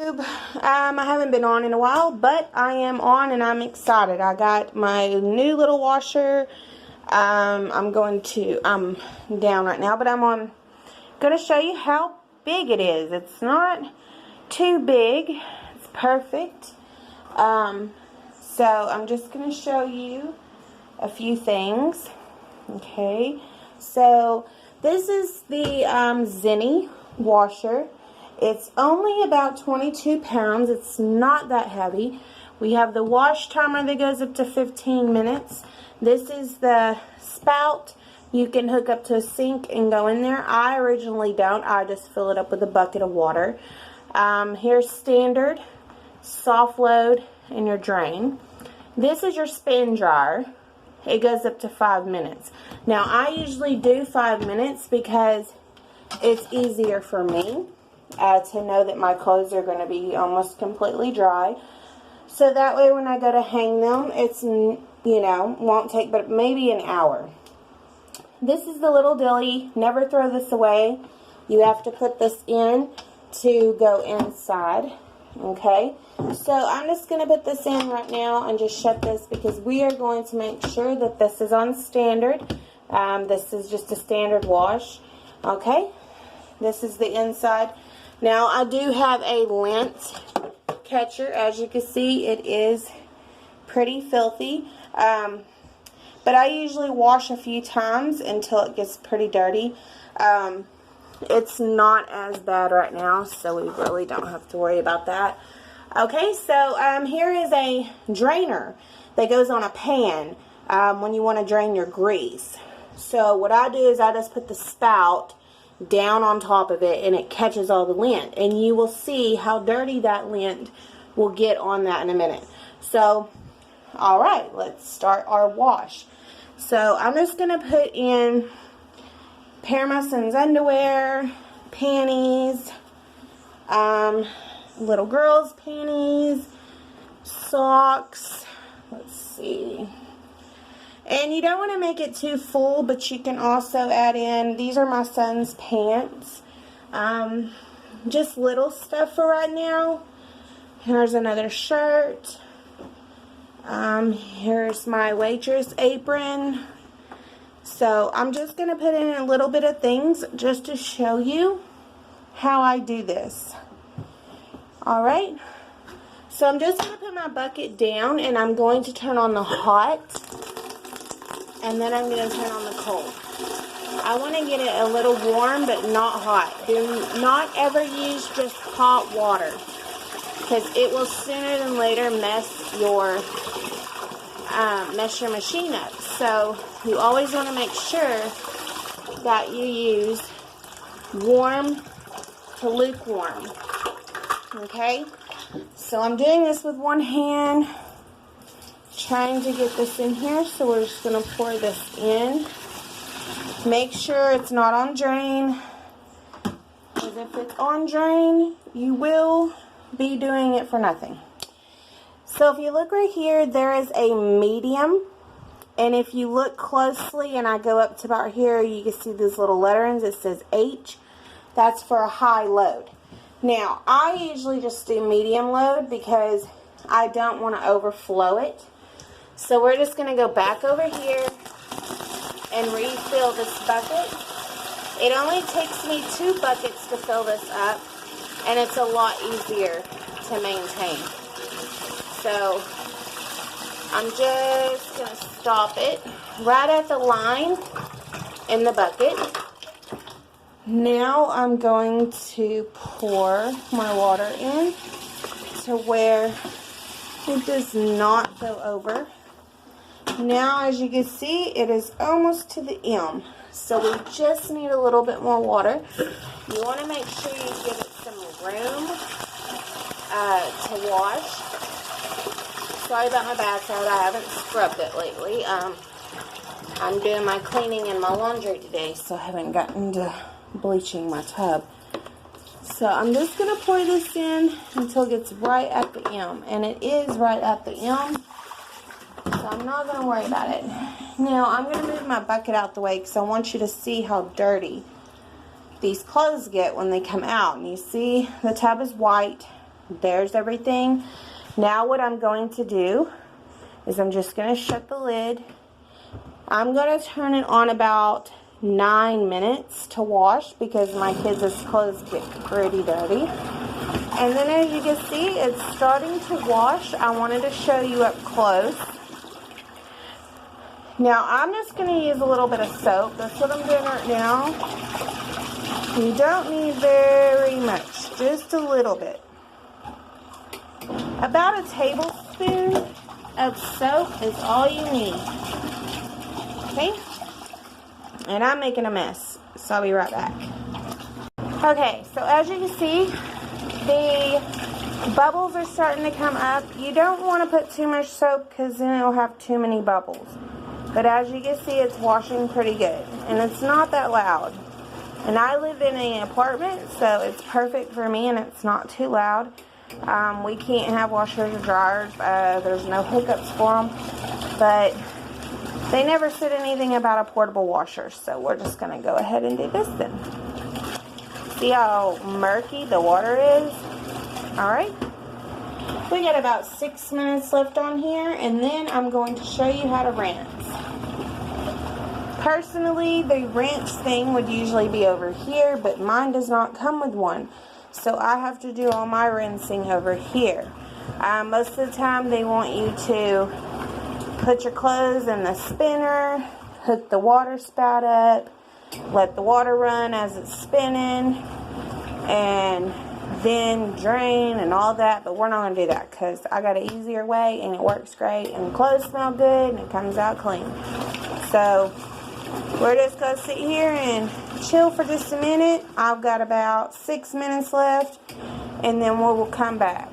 I haven't been on in a while, but I am on and I'm excited. I got my new little washer. I'm down right now, but going to show you how big it is. It's not too big. It's perfect. So I'm just going to show you a few things. Okay. So this is the Zeny washer. It's only about 22 pounds. It's not that heavy. We have the wash timer that goes up to 15 minutes. This is the spout. You can hook up to a sink and go in there. I originally don't. I just fill it up with a bucket of water. Here's standard, soft load, and your drain. This is your spin dryer. It goes up to 5 minutes. Now, I usually do 5 minutes because it's easier for me to know that my clothes are going to be almost completely dry. So that way when I go to hang them, it's, won't take but maybe an hour. This is the little dilly. Never throw this away. You have to put this in to go inside. Okay, so I'm just going to put this in right now and just shut this because we are going to make sure that this is on standard. This is just a standard wash. Okay, this is the inside. Now I do have a lint catcher. As you can see, it is pretty filthy. But I usually wash a few times until it gets pretty dirty. It's not as bad right now, so we really don't have to worry about that. Okay, so here is a drainer that goes on a pan when you want to drain your grease. So what I do is I just put the spout down on top of it and it catches all the lint. And you will see how dirty that lint will get on that in a minute. So, alright, let's start our wash. So I'm just going to put in pair my son's underwear, panties, little girl's panties, socks, let's see. And you don't want to make it too full, but you can also add in, these are my son's pants, just little stuff for right now. Here's another shirt. Here's my waitress apron. So I'm just going to put in a little bit of things just to show you how I do this. Alright. So I'm just going to put my bucket down and I'm going to turn on the hot. And then I'm going to turn on the cold. I want to get it a little warm but not hot. Do not ever use just hot water, because it will sooner than later mess your machine up. So you always want to make sure that you use warm to lukewarm. Okay? So I'm doing this with one hand, trying to get this in here. So we're just going to pour this in. Make sure it's not on drain, because if it's on drain, you will be doing it for nothing. So if you look right here, there is a medium, and if you look closely and I go up to about here, you can see these little letterings. It says H. That's for a high load. Now I usually just do medium load because I don't want to overflow it. So we're just going to go back over here and refill this bucket. It only takes me 2 buckets to fill this up, and it's a lot easier to maintain. So I'm just going to stop it right at the line in the bucket. Now I'm going to pour my water in to where it does not go over. Now, as you can see, it is almost to the M. So we just need a little bit more water. You want to make sure you give it some room to wash. Sorry about my backside. I haven't scrubbed it lately. I'm doing my cleaning and my laundry today, so I haven't gotten to bleaching my tub. So I'm just going to pour this in until it gets right at the M. And it is right at the M. So I'm not going to worry about it. Now I'm going to move my bucket out the way because I want you to see how dirty these clothes get when they come out. And you see the tub is white. There's everything. Now what I'm going to do is I'm just going to shut the lid. I'm going to turn it on about 9 minutes to wash because my kids' clothes get pretty dirty. And then as you can see, it's starting to wash. I wanted to show you up close. Now I'm just going to use a little bit of soap. That's what I'm doing right now. You don't need very much, just a little bit. About a tablespoon of soap is all you need. Okay? And I'm making a mess, so I'll be right back. Okay, so as you can see, the bubbles are starting to come up. You don't want to put too much soap because then it'll have too many bubbles. But as you can see, it's washing pretty good. And it's not that loud. And I live in an apartment, so it's perfect for me and it's not too loud. We can't have washers or dryers. There's no hookups for them. But they never said anything about a portable washer, so we're just going to go ahead and do this then. See how murky the water is? Alright. We got about 6 minutes left on here, and then I'm going to show you how to rinse. Personally, the rinse thing would usually be over here, but mine does not come with one. So I have to do all my rinsing over here. Most of the time they want you to put your clothes in the spinner, hook the water spout up, let the water run as it's spinning, and then drain and all that. But we're not going to do that because I got an easier way and it works great and clothes smell good and it comes out clean. So we're just going to sit here and chill for just a minute. I've got about 6 minutes left and then we will come back.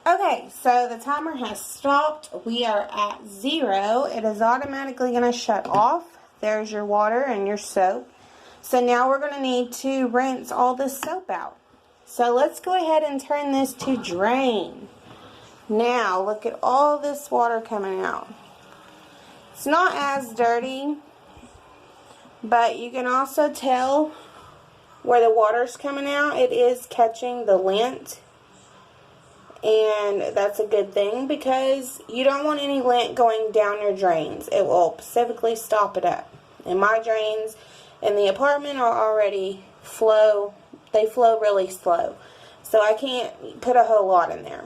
Okay, so the timer has stopped. We are at 0. It is automatically going to shut off. There's your water and your soap. So now we're going to need to rinse all this soap out. So let's go ahead and turn this to drain. Now look at all this water coming out. It's not as dirty, but you can also tell where the water's coming out. It is catching the lint. And that's a good thing because you don't want any lint going down your drains. It will specifically stop it up. And my drains in the apartment are already they flow really slow. So I can't put a whole lot in there.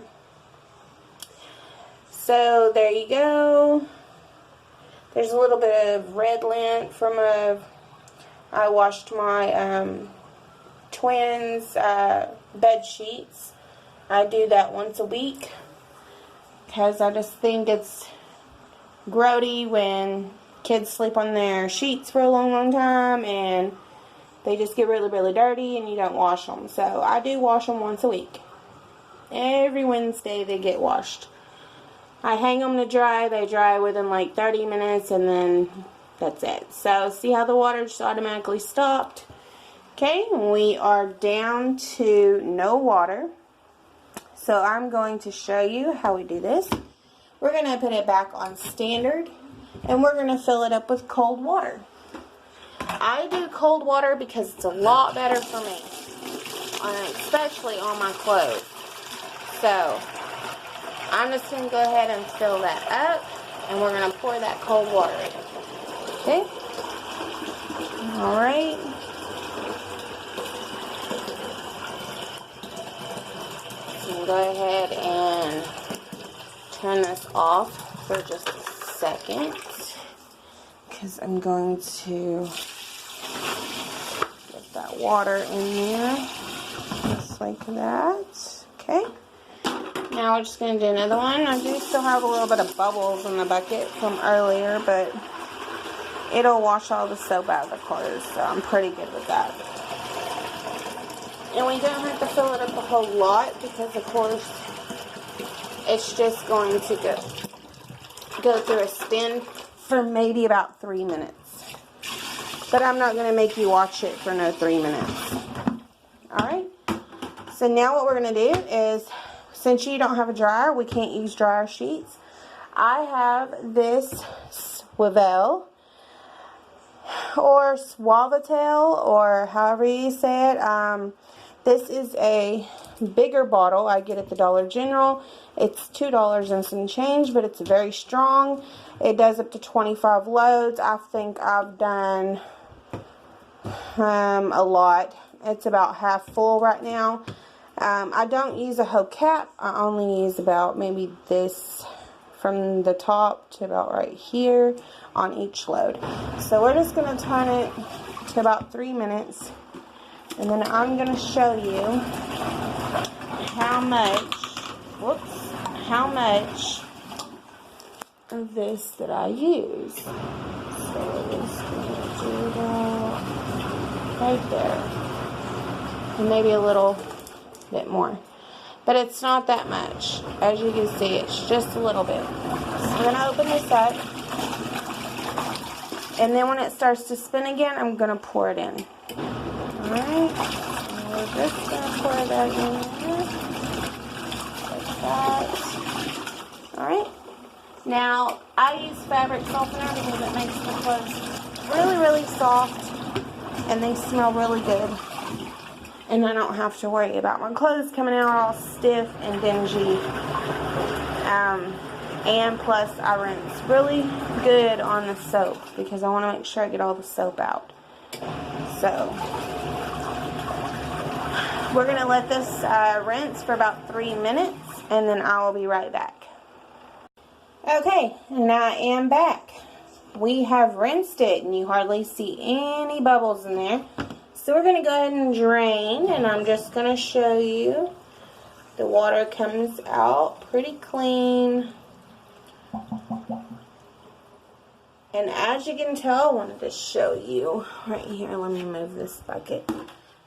So there you go. There's a little bit of red lint from I washed my twins' bed sheets. I do that once a week because I just think it's grody when kids sleep on their sheets for a long time and they just get really dirty and you don't wash them. So I do wash them once a week. Every Wednesday they get washed. I hang them to dry. They dry within like 30 minutes and then that's it. So see how the water just automatically stopped? Okay, we are down to no water. So I'm going to show you how we do this. We're going to put it back on standard and we're going to fill it up with cold water. I do cold water because it's a lot better for me, especially on my clothes. So I'm just going to go ahead and fill that up and we're going to pour that cold water in. Okay? Alright. Go ahead and turn this off for just a second because I'm going to get that water in there just like that. Okay, now we're just going to do another one. I do still have a little bit of bubbles in the bucket from earlier, but it'll wash all the soap out of the clothes, so I'm pretty good with that. And we don't have to fill it up a whole lot because, of course, it's just going to go through a spin for maybe about 3 minutes. But I'm not going to make you watch it for no 3 minutes. Alright? So now what we're going to do is, since you don't have a dryer, we can't use dryer sheets. I have this Swivel or Swavatel or however you say it. This is a bigger bottle I get at the Dollar General. It's $2 and some change, but it's very strong. It does up to 25 loads. I think I've done a lot. It's about half full right now. I don't use a whole cap. I only use about maybe this from the top to about right here on each load. So we're just going to turn it to about 3 minutes. And then I'm going to show you how much of this that I use. So we're just going to do that right there. And maybe a little bit more. But it's not that much. As you can see, it's just a little bit. So I'm going to open this up. And then when it starts to spin again, I'm going to pour it in. Alright, so we're just going to pour that in here, like that. Alright, now I use fabric softener because it makes the clothes really, really soft, and they smell really good. And I don't have to worry about my clothes coming out all stiff and dingy. And plus I rinse really good on the soap because I want to make sure I get all the soap out. So we're going to let this rinse for about 3 minutes, and then I will be right back. Okay, and I am back. We have rinsed it, and you hardly see any bubbles in there. So we're going to go ahead and drain, and I'm just going to show you. The water comes out pretty clean. And as you can tell, I wanted to show you right here. Let me move this bucket.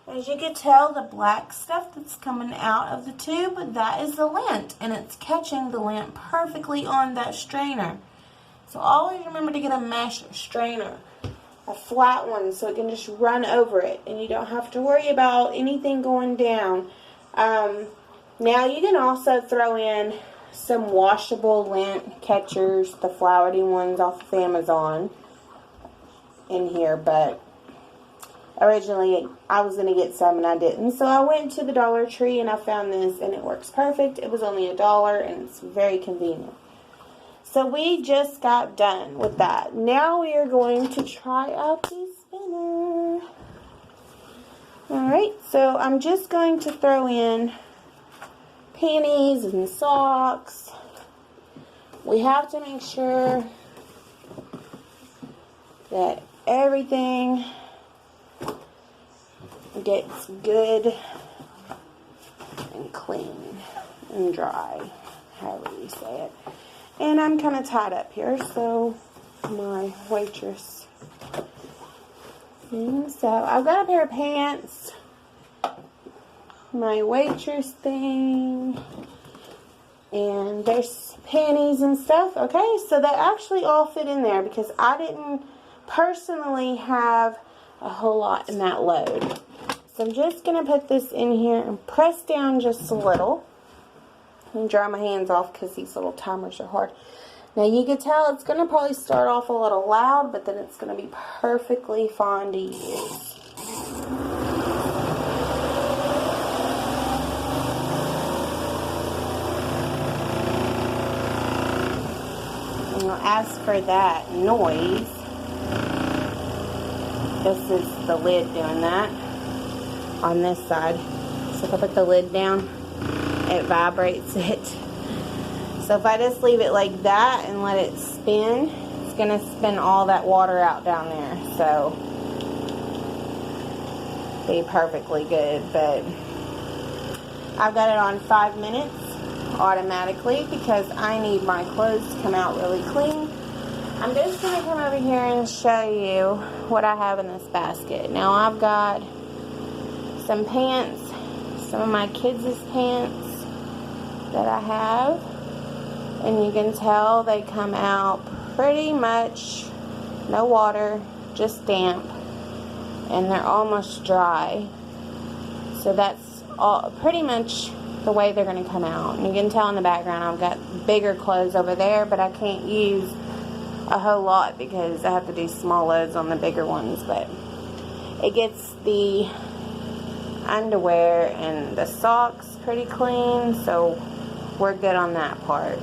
As you can tell, the black stuff that's coming out of the tube, that is the lint. And it's catching the lint perfectly on that strainer. So always remember to get a mesh strainer. A flat one so it can just run over it. And you don't have to worry about anything going down. Now you can also throw in some washable lint catchers, the flowery ones off of Amazon in here, but originally I was going to get some and I didn't, so I went to the Dollar Tree and I found this and it works perfect. It was only $1 and it's very convenient. So we just got done with that. Now we are going to try out the spinner. Alright, so I'm just going to throw in panties and socks. We have to make sure that everything gets good and clean and dry, however you say it. And I'm kind of tied up here, so my waitress. And so I've got a pair of pants, my waitress thing, and there's panties and stuff. Okay, so they actually all fit in there because I didn't personally have a whole lot in that load. So I'm just going to put this in here and press down just a little and dry my hands off because these little timers are hard. Now you can tell it's going to probably start off a little loud, but then it's going to be perfectly fine to use. As for that noise, this is the lid doing that on this side. So if I put the lid down, it vibrates it. So if I just leave it like that and let it spin, it's going to spin all that water out down there. So be perfectly good. But I've got it on 5 minutes automatically because I need my clothes to come out really clean. I'm just going to come over here and show you what I have in this basket. Now I've got some pants, some of my kids' pants that I have, and you can tell they come out pretty much no water, just damp, and they're almost dry. So that's all pretty much the way they're going to come out. And you can tell in the background I've got bigger clothes over there, but I can't use a whole lot because I have to do small loads on the bigger ones. But it gets the underwear and the socks pretty clean, so we're good on that part.